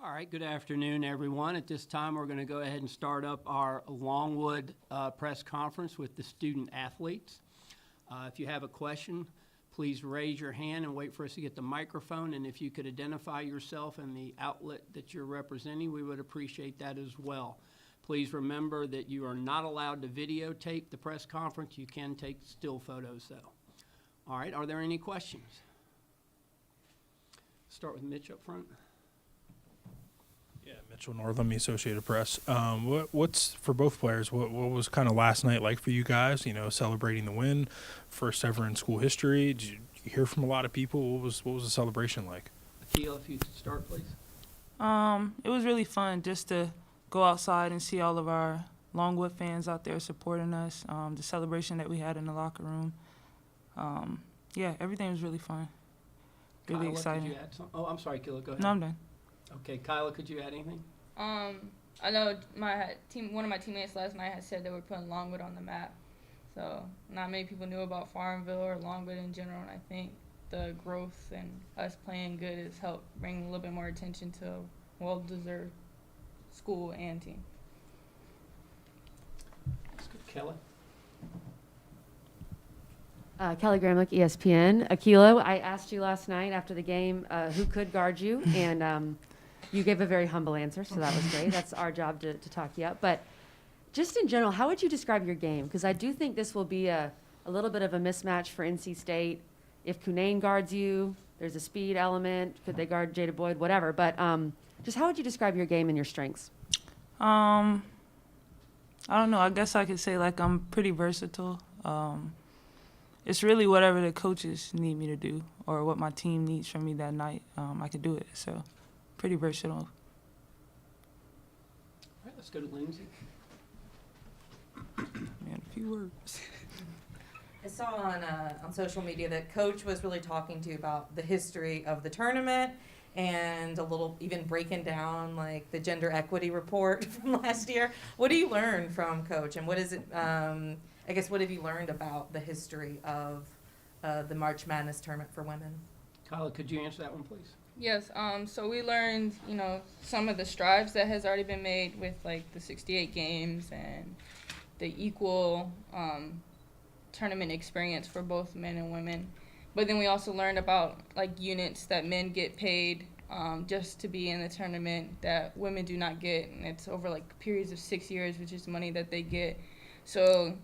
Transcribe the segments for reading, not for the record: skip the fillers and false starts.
All right, good afternoon, everyone. At this time, we're going to go ahead and start up our Longwood press conference with the student athletes. If you have a question, please raise your hand and wait for us to get the microphone. And if you could identify yourself and the outlet that you're representing, we would appreciate that as well. Please remember that you are not allowed to videotape the press conference. You can take still photos, though. All right, are there any questions? Start with Mitch up front. Yeah, Mitchell Northam, the Associated Press. What's for both players? What was kind of last night like for you guys? You know, celebrating the win, first ever in school history. Did you hear from a lot of people? What was the celebration like? Akilah, if you could start, please. It was really fun just to go outside and see all of our Longwood fans out there supporting us. The celebration that we had in the locker room. Yeah, everything was really fun. Really Kyla, exciting. could you add something? Oh, I'm sorry, Akilah, go ahead. No, I'm done. Okay, Kyla, could you add anything? I know one of my teammates last night had said they were putting Longwood on the map. So not many people knew about Farmville or Longwood in general, and I think the growth and us playing good has helped bring a little bit more attention to a well-deserved school and team. That's good. Kelly? Kelly Gramlich, ESPN. Akilah, I asked you last night after the game who could guard you, and you gave a very humble answer, so that was great. That's our job to talk you up. But just in general, how would you describe your game? Because I do think this will be a little bit of a mismatch for NC State. If Cunane guards you, there's a speed element. Could they guard Jada Boyd? Whatever. But just how would you describe your game and your strengths? I don't know. I guess I could say like I'm pretty versatile. It's really whatever the coaches need me to do or what my team needs from me that night. I could do it. So pretty versatile. All right, let's go to Lindsay. Man, a few words. I saw on social media that Coach was really talking to you about the history of the tournament and a little even breaking down like the gender equity report from last year. What do you learn from Coach, and what is it? I guess what have you learned about the history of the March Madness tournament for women? Kyla, could you answer that one, please? Yes, so we learned, some of the strides that has already been made with, like, the 68 games and the equal tournament experience for both men and women. But then we also learned about, like, units that men get paid just to be in the tournament that women do not get, and it's over, like, periods of 6 years, which is money that they get. So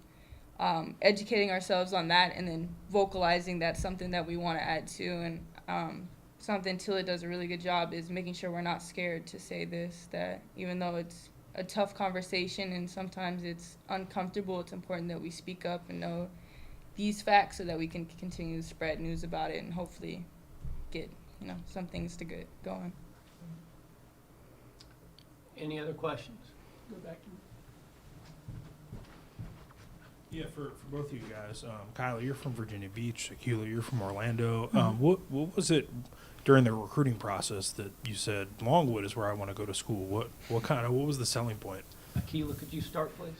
educating ourselves on that and then vocalizing that's something that we want to add to, and something Tilla does a really good job is making sure we're not scared to say this, that even though it's a tough conversation and sometimes it's uncomfortable, it's important that we speak up and know these facts so that we can continue to spread news about it and hopefully get, some things to get going. Any other questions? Go back to Yeah, for both of you guys, Kyla, you're from Virginia Beach. Akilah, you're from Orlando. What was it during the recruiting process that you said Longwood is where I want to go to school? What was the selling point? Akilah, could you start, please?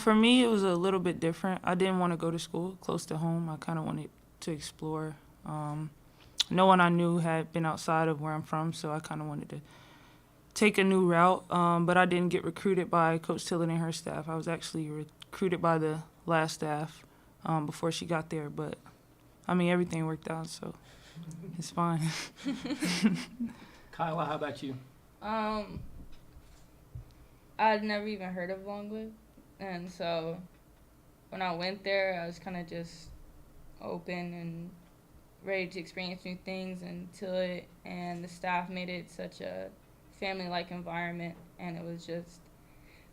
For me, it was a little bit different. I didn't want to go to school close to home. I kind of wanted to explore. No one I knew had been outside of where I'm from, so I kind of wanted to take a new route. But I didn't get recruited by Coach Tillett and her staff. I was actually recruited by the last staff before she got there. But, everything worked out, so it's fine. Kyla, how about you? I'd never even heard of Longwood, and so when I went there, I was kind of just open and ready to experience new things until it and the staff made it such a family-like environment, and it was just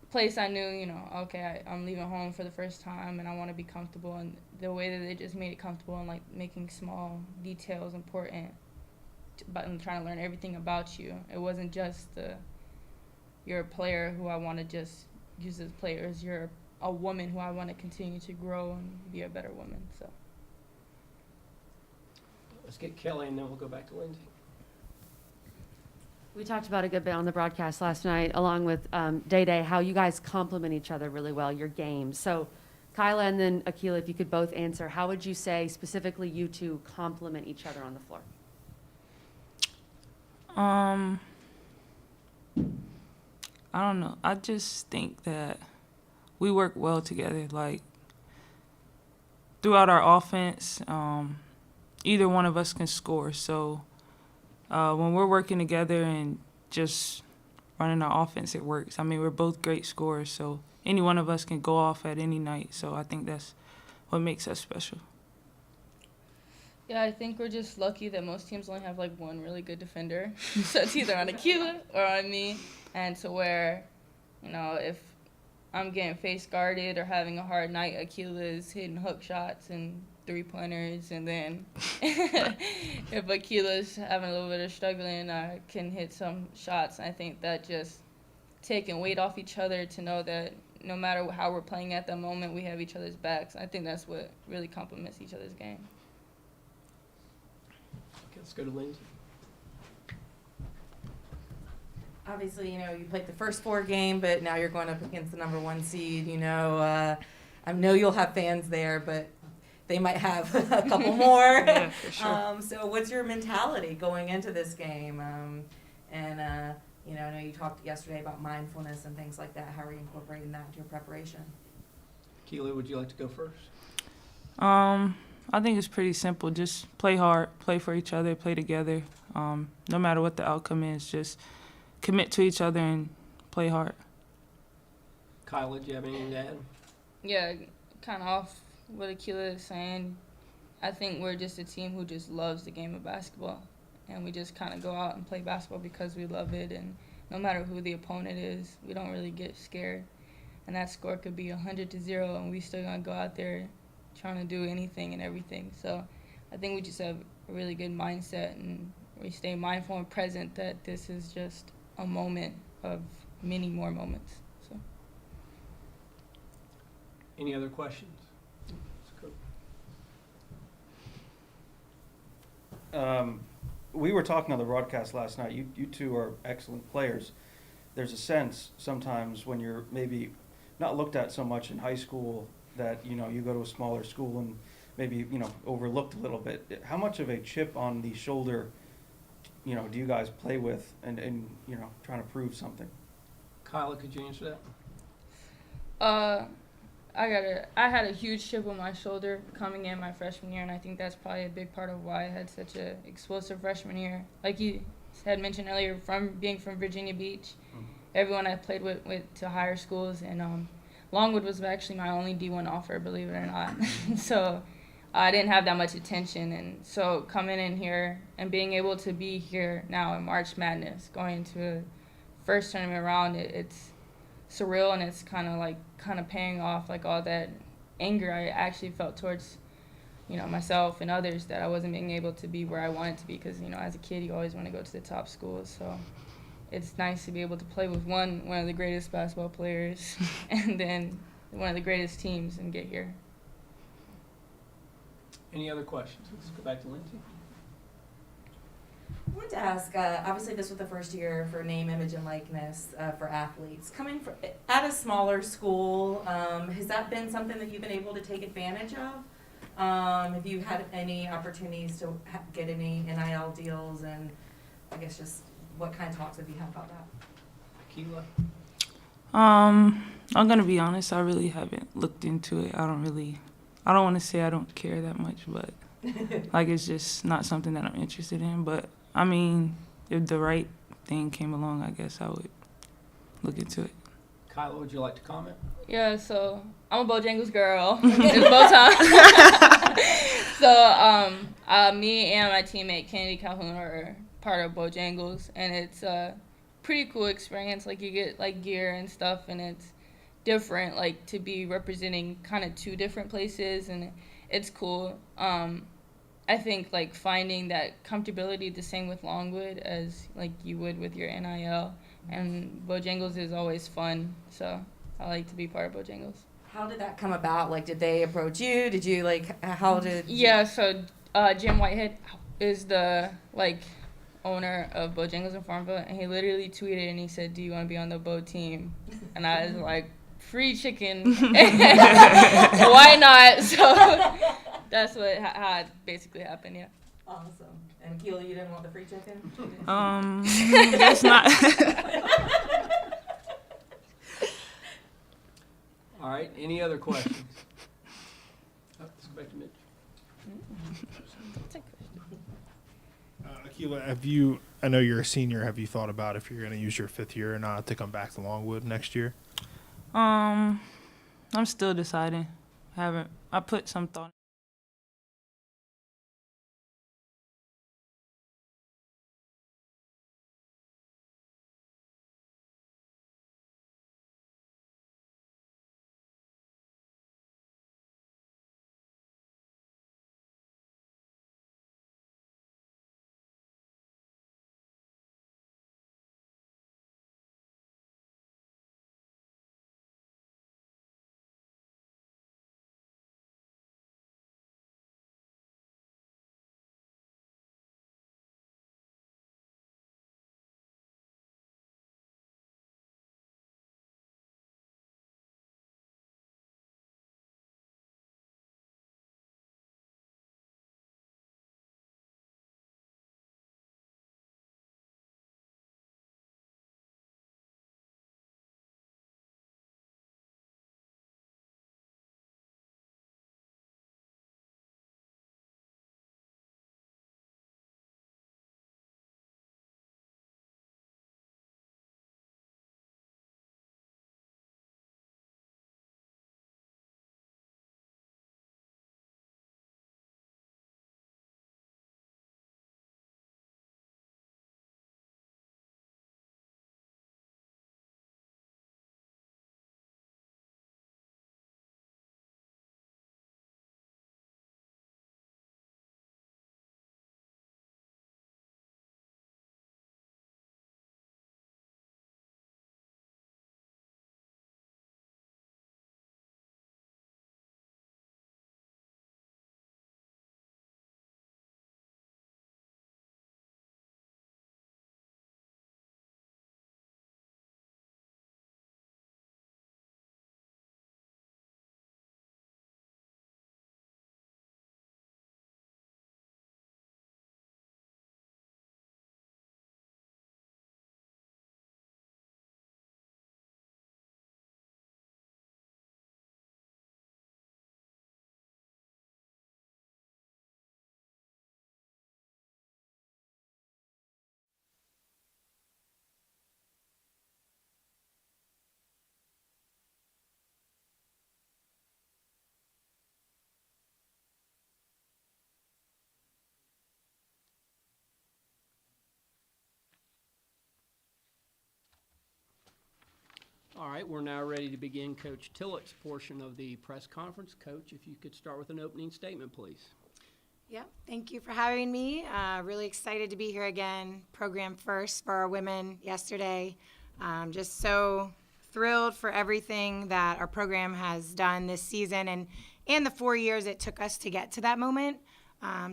a place I knew, okay, I'm leaving home for the first time and I want to be comfortable, and the way that they just made it comfortable and like making small details important but I'm trying to learn everything about you. It wasn't just you're a player who I want to just use as players. You're a woman who I want to continue to grow and be a better woman. So Let's get Kelly, and then we'll go back to Lindsay. We talked about a good bit on the broadcast last night, along with Day, how you guys complement each other really well, your games. So Kyla and then Akilah, if you could both answer, how would you say specifically you two complement each other on the floor? I don't know. I just think that we work well together. Like, throughout our offense, either one of us can score. So when we're working together and just running our offense, it works. I mean, we're both great scorers, so any one of us can go off at any night. So I think that's what makes us special. Yeah, I think we're just lucky that most teams only have like one really good defender. So it's either on Akilah or on me. And to where, if I'm getting face guarded or having a hard night, Akilah is hitting hook shots and 3-pointers. And then if Akilah's having a little bit of struggling, I can hit some shots. And I think that just taking weight off each other to know that no matter how we're playing at the moment, we have each other's backs. I think that's what really complements each other's game. Okay, let's go to Lindsay. Obviously, you played the first 4 game, but now you're going up against the number 1 seed. I know you'll have fans there, but they might have a couple more. Yeah, for sure. So what's your mentality going into this game? I know you talked yesterday about mindfulness and things like that. How are you incorporating that into your preparation? Keely, would you like to go first? I think it's pretty simple. Just play hard, play for each other, play together. No matter what the outcome is, just commit to each other and play hard. Kyla, do you have anything to add? Yeah, kind of off what Akilah is saying. I think we're just a team who just loves the game of basketball. And we just kind of go out and play basketball because we love it. And no matter who the opponent is, we don't really get scared. And that score could be 100-0, and we still going to go out there trying to do anything and everything. So I think we just have a really good mindset, and we stay mindful and present that this is just a moment of many more moments. So. Any other questions? Let's go. We were talking on the broadcast last night. You two are excellent players. There's a sense sometimes when you're maybe not looked at so much in high school that, you go to a smaller school and maybe, overlooked a little bit. How much of a chip on the shoulder, do you guys play with and trying to prove something? Kyla, could you answer that? I had a huge chip on my shoulder coming in my freshman year, and I think that's probably a big part of why I had such a explosive freshman year. Like you had mentioned earlier, from being from Virginia Beach, everyone I played with went to higher schools, and Longwood was actually my only D1 offer, believe it or not. So I didn't have that much attention, and so coming in here and being able to be here now in March Madness, going to a first tournament round, it's surreal, and it's kind of paying off like all that anger I actually felt towards myself and others that I wasn't being able to be where I wanted to be, because as a kid you always want to go to the top schools. So it's nice to be able to play with one of the greatest basketball players and then one of the greatest teams and get here. Any other questions? Let's go back to Lindsay. I wanted to ask, obviously this was the first year for name, image, and likeness for athletes. Coming from at a smaller school, has that been something that you've been able to take advantage of? Have you had any opportunities to get any NIL deals, and I guess just what kind of talks have you had about that? Keila? I'm gonna be honest, I really haven't looked into it. I don't want to say I don't care that much, but it's just not something that I'm interested in. But I mean, if the right thing came along, I guess I would look into it. Kyla, would you like to comment? Yeah, so I'm a Bojangles girl. It's bow tie. So me and my teammate Kennedy Calhoun are part of Bojangles, and it's a pretty cool experience. Like, you get gear and stuff, and it's different, to be representing kind of 2 different places, and it's cool. I think finding that comfortability, the same with Longwood as you would with your NIL, and Bojangles is always fun, so I like to be part of Bojangles. How did that come about? Did they approach you? Did you how did? Yeah, so Jim Whitehead is the owner of Bojangles in Farmville, and he literally tweeted and he said, "Do you want to be on the Bo team?" And I was like, "Free chicken, why not?" So that's how it basically happened. Yeah. Awesome. And Akilah, you didn't want the free chicken? That's not. All right, any other questions? Let's go back to Mitch. Akilah, I know you're a senior, have you thought about if you're going to use your 5th year or not to come back to Longwood next year? I'm still deciding. I put some thought. All right, we're now ready to begin Coach Tillett's portion of the press conference. Coach, if you could start with an opening statement, please. Yep, thank you for having me. Really excited to be here again. Program first for our women yesterday. Just so thrilled for everything that our program has done this season and the 4 years it took us to get to that moment.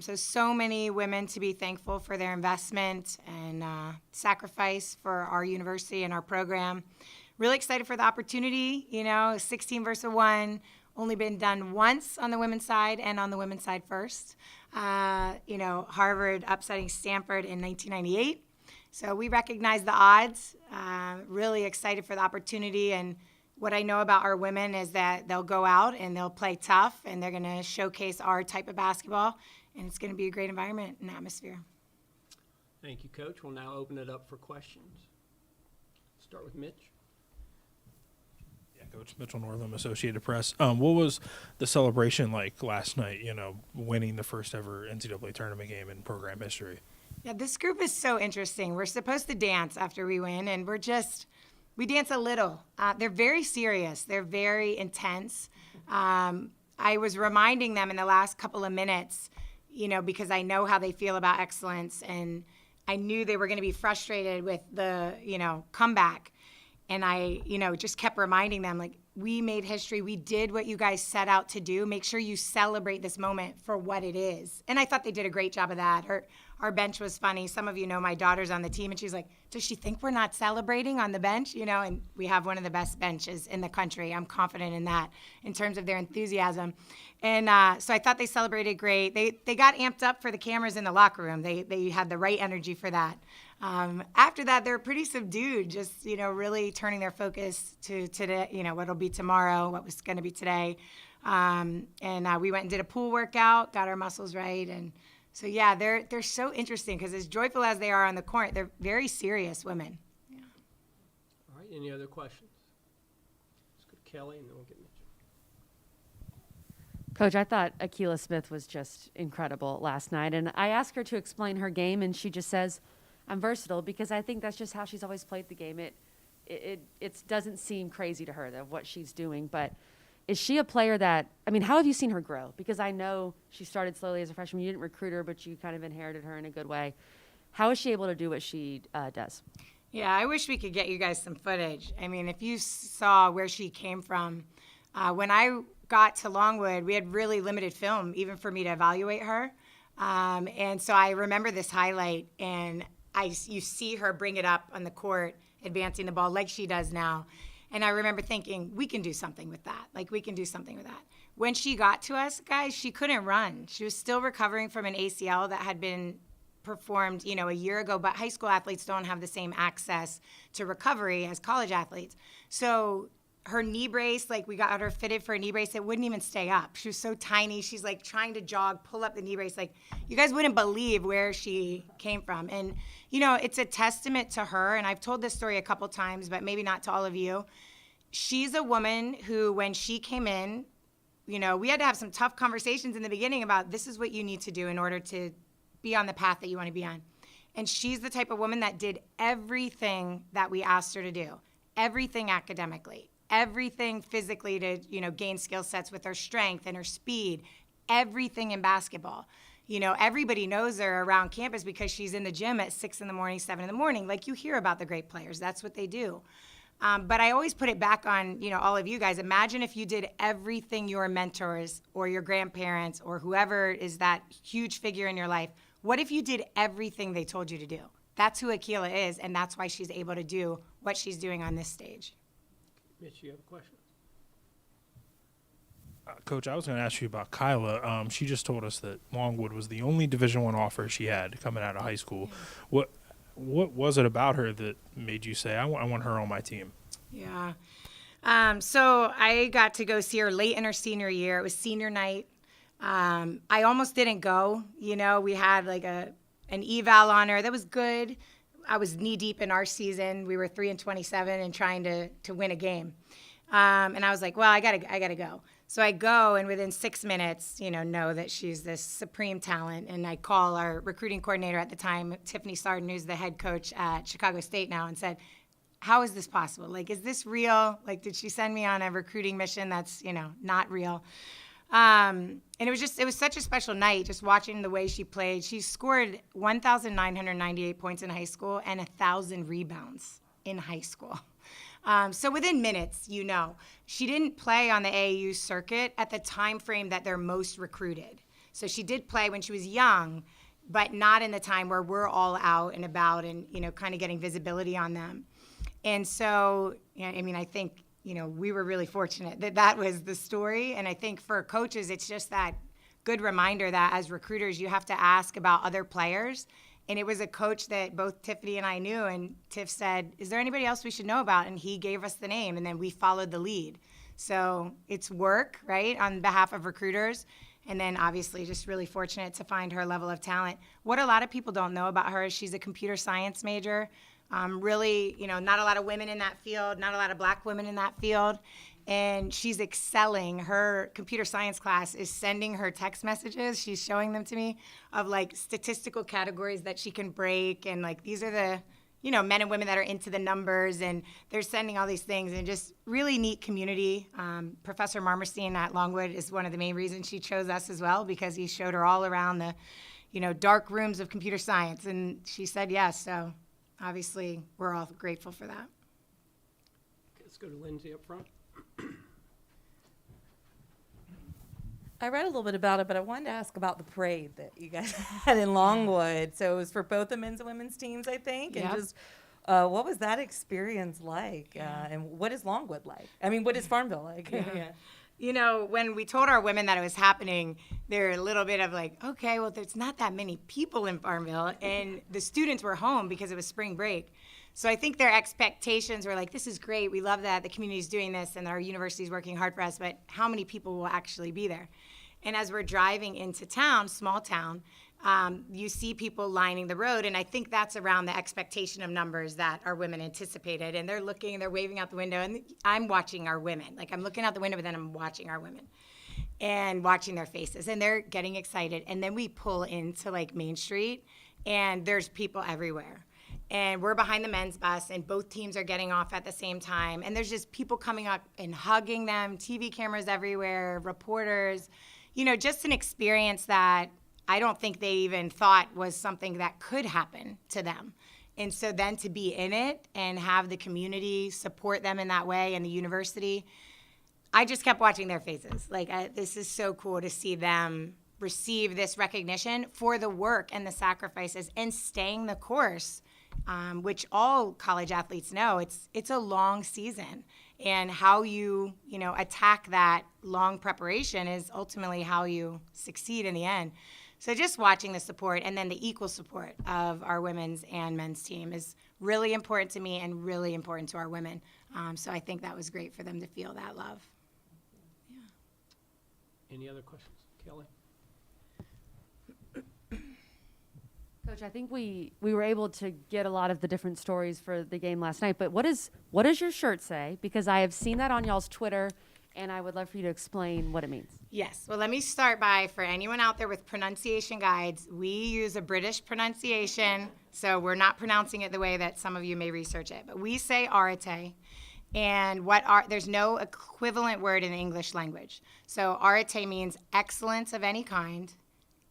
So many women to be thankful for their investment and sacrifice for our university and our program. Really excited for the opportunity, 16 versus 1, only been done once on the women's side and on the women's side first. Harvard upsetting Stanford in 1998. So we recognize the odds, really excited for the opportunity. And what I know about our women is that they'll go out and they'll play tough and they're going to showcase our type of basketball. And it's going to be a great environment and atmosphere. Thank you, Coach. We'll now open it up for questions. Start with Mitch. Yeah, Coach Mitchell Northam, Associated Press. What was the celebration like last night, winning the first ever NCAA tournament game in program history? Yeah, this group is so interesting. We're supposed to dance after we win, and we dance a little. They're very serious. They're very intense. I was reminding them in the last couple of minutes, because I know how they feel about excellence, and I knew they were going to be frustrated with the, comeback. And I, just kept reminding them, we made history. We did what you guys set out to do. Make sure you celebrate this moment for what it is. And I thought they did a great job of that. our bench was funny. Some of you know my daughter's on the team, and she's like, does she think we're not celebrating on the bench? You know, and we have one of the best benches in the country. I'm confident in that in terms of their enthusiasm. And so I thought they celebrated great. They got amped up for the cameras in the locker room. They had the right energy for that. After that, they're pretty subdued, just, you know, really turning their focus to today, you know, what'll be tomorrow, what was going to be today. And we went and did a pool workout, got our muscles right. And so, yeah, they're so interesting because as joyful as they are on the court, they're very serious women. Yeah. All right, any other questions? Let's go to Kelly and then we'll get Mitchell. Coach, I thought Akilah Smith was just incredible last night. And I asked her to explain her game, and she just says, I'm versatile, because I think that's just how she's always played the game. It doesn't seem crazy to her what she's doing. But is she a player that, I mean, how have you seen her grow? Because I know she started slowly as a freshman. You didn't recruit her, but you kind of inherited her in a good way. How is she able to do what she does? Yeah, I wish we could get you guys some footage. I mean, if you saw where she came from, when I got to Longwood, we had really limited film, even for me to evaluate her. And so I remember this highlight, and you see her bring it up on the court, advancing the ball like she does now. And I remember thinking, we can do something with that. Like, we can do something with that. When she got to us, guys, she couldn't run. She was still recovering from an ACL that had been performed, you know, a year ago. But high school athletes don't have the same access to recovery as college athletes. So her knee brace, like, we got her fitted for a knee brace, it wouldn't even stay up. She was so tiny. She's like trying to jog, pull up the knee brace. Like, you guys wouldn't believe where she came from. And, you know, it's a testament to her. And I've told this story a couple times, but maybe not to all of you. She's a woman who, when she came in, you know, we had to have some tough conversations in the beginning about this is what you need to do in order to be on the path that you want to be on. And she's the type of woman that did everything that we asked her to do, everything academically, everything physically to, you know, gain skill sets with her strength and her speed, everything in basketball. You know, everybody knows her around campus because she's in the gym at 6 in the morning, 7 in the morning. Like, you hear about the great players. That's what they do. But I always put it back on, you know, all of you guys. Imagine if you did everything your mentors or your grandparents or whoever is that huge figure in your life. What if you did everything they told you to do? That's who Akilah is, and that's why she's able to do what she's doing on this stage. Mitch, you have a question? Coach, I was going to ask you about Kyla. She just told us that Longwood was the only Division I offer she had coming out of high school. What was it about her that made you say, I want her on my team? Yeah. So I got to go see her late in her senior year. It was senior night. I almost didn't go. You know, we had like an eval on her. That was good. I was knee deep in our season. We were 3-27 and trying to win a game. And I was like, well, I gotta go. So I go, and within 6 minutes, you know that she's this supreme talent. And I call our recruiting coordinator at the time, Tiffany Sarden, who's the head coach at Chicago State now, and said, how is this possible? Like, is this real? Like, did she send me on a recruiting mission that's, you know, not real? And it was such a special night just watching the way she played. She scored 1,998 points in high school and 1,000 rebounds in high school. So within minutes, you know, she didn't play on the AAU circuit at the time frame that they're most recruited. So she did play when she was young, but not in the time where we're all out and about and, you know, kind of getting visibility on them. And so, yeah, I mean, I think, you know, we were really fortunate that that was the story. And I think for coaches, it's just that good reminder that as recruiters, you have to ask about other players. And it was a coach that both Tiffany and I knew, and Tiff said, is there anybody else we should know about? And he gave us the name, and then we followed the lead. So it's work, right, on behalf of recruiters. And then obviously just really fortunate to find her level of talent. What a lot of people don't know about her is she's a computer science major. Really, you know, not a lot of women in that field, not a lot of black women in that field. And she's excelling. Her computer science class is sending her text messages. She's showing them to me of like statistical categories that she can break. And like, these are the, you know, men and women that are into the numbers, and they're sending all these things, and just really neat community. Professor Marmerstein at Longwood is one of the main reasons she chose us as well, because he showed her all around the, you know, dark rooms of computer science. And she said yes. So obviously we're all grateful for that. Let's go to Lindsay up front. I read a little bit about it, but I wanted to ask about the parade that you guys had in Longwood. So it was for both the men's and women's teams, I think. And Yep. just what was that experience like? And what is Longwood like? I mean, what is Farmville like? Yeah. You know, when we told our women that it was happening, they're a little bit of like, okay, well, there's not that many people in Farmville, and the students were home because it was spring break. So I think their expectations were like, this is great, we love that the community's doing this and our university's working hard for us, but how many people will actually be there? And as we're driving into town, small town, you see people lining the road, and I think that's around the expectation of numbers that our women anticipated. And they're looking, they're waving out the window, and I'm watching our women. Like, I'm looking out the window, but then I'm watching our women and watching their faces, and they're getting excited. And then we pull into like Main Street, and there's people everywhere. And we're behind the men's bus, and both teams are getting off at the same time. And there's just people coming up and hugging them, TV cameras everywhere, reporters, you know, just an experience that I don't think they even thought was something that could happen to them. And so then to be in it and have the community support them in that way, and the university, I just kept watching their faces. Like, this is so cool to see them receive this recognition for the work and the sacrifices and staying the course, which all college athletes know. It's a long season. And how you attack that long preparation is ultimately how you succeed in the end. So just watching the support, and then the equal support of our women's and men's team, is really important to me and really important to our women. So I think that was great for them to feel that love. Any other questions? Kelly? Coach, I think we were able to get a lot of the different stories for the game last night, but what does your shirt say? Because I have seen that on y'all's Twitter, and I would love for you to explain what it means. Yes. Well, let me start by, for anyone out there with pronunciation guides, we use a British pronunciation, so we're not pronouncing it the way that some of you may research it. But we say Areta, and there's no equivalent word in the English language. So Areta means excellence of any kind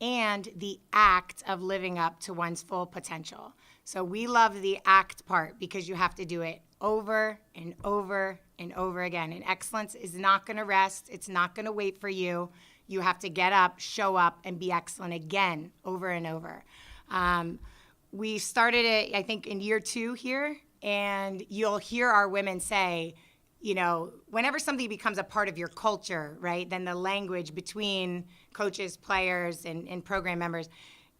and the act of living up to one's full potential. So we love the act part because you have to do it over and over and over again. And excellence is not going to rest. It's not going to wait for you. You have to get up, show up, and be excellent again, over and over. We started it, I think, in year 2 here, and you'll hear our women say, you know, whenever something becomes a part of your culture, right, then the language between coaches, players, and program members,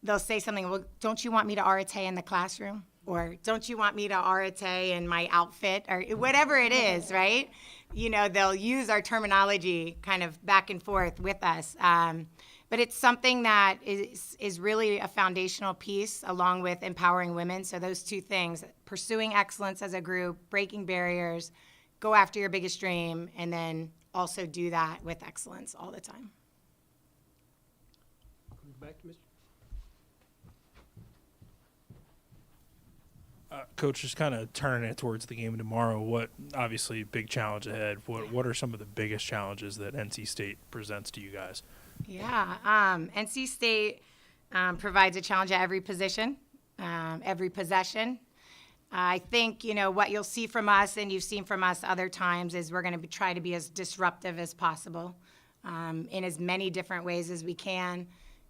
they'll say something, well, don't you want me to Areta in the classroom? Or don't you want me to Areta in my outfit? Or whatever it is, right? You know, they'll use our terminology kind of back and forth with us. But it's something that is really a foundational piece, along with empowering women. So those two things, pursuing excellence as a group, breaking barriers, go after your biggest dream, and then also do that with excellence all the time. Back to Mr. Coach, just kind of turning it towards the game tomorrow, what, obviously, big challenge ahead. What are some of the biggest challenges that NC State presents to you guys? Yeah, NC State provides a challenge at every position, every possession. I think, you know, what you'll see from us, and you've seen from us other times, is we're going to try to be as disruptive as possible in as many different ways as we can.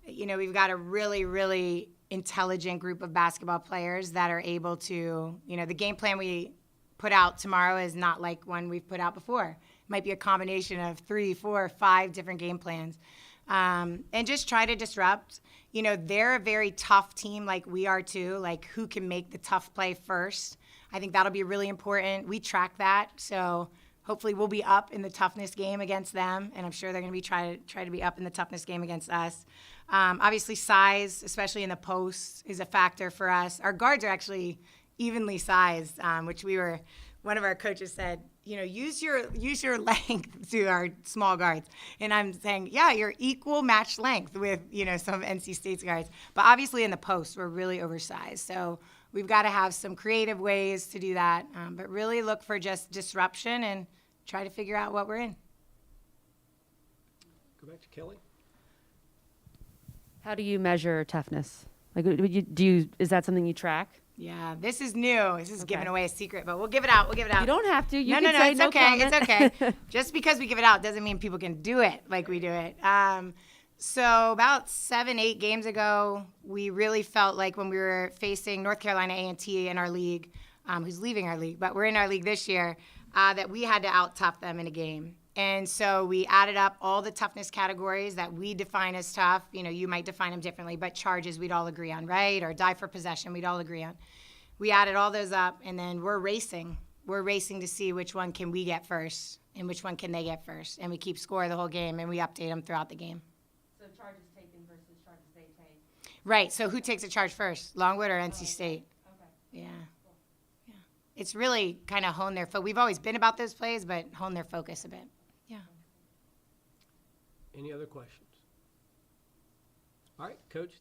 You know, we've got a really, really intelligent group of basketball players that are able to, you know, the game plan we put out tomorrow is not like one we've put out before. It might be a combination of 3, 4, 5 different game plans. And just try to disrupt. You know, they're a very tough team like we are too, like who can make the tough play first. I think that'll be really important. We track that, so hopefully we'll be up in the toughness game against them, and I'm sure they're going to be try to be up in the toughness game against us. Obviously, size, especially in the post, is a factor for us. Our guards are actually evenly sized, which one of our coaches said, you know, use your length to our small guards. And I'm saying, yeah, you're equal match length with, you know, some of NC State's guards. But obviously in the post, we're really oversized. So we've got to have some creative ways to do that. But really look for just disruption and try to figure out what we're in. Go back to Kelly. How do you measure toughness? Like, is that something you track? Yeah, this is new. This is giving Okay. away a secret, but we'll give it out. We'll give it out. You don't have to. You no, can no, say it's no okay. comment. It's okay. Just because we give it out doesn't mean people can do it like we do it. So about 7-8 games ago, we really felt like when we were facing North Carolina A&T in our league, who's leaving our league, but we're in our league this year, that we had to out-tough them in a game. And so we added up all the toughness categories that we define as tough. You know, you might define them differently, but charges we'd all agree on, right? Or die for possession we'd all agree on. We added all those up, and then we're racing. We're racing to see which one can we get first and which one can they get first. And we keep score the whole game, and we update them throughout the game. So charges taken versus charges they take. Right, so who takes a charge first, Longwood or NC State? Okay. Yeah. Yeah. It's really kind of honed their focus. We've always been about those plays, but honed their focus a bit. Yeah. Any other questions? All right, Coach.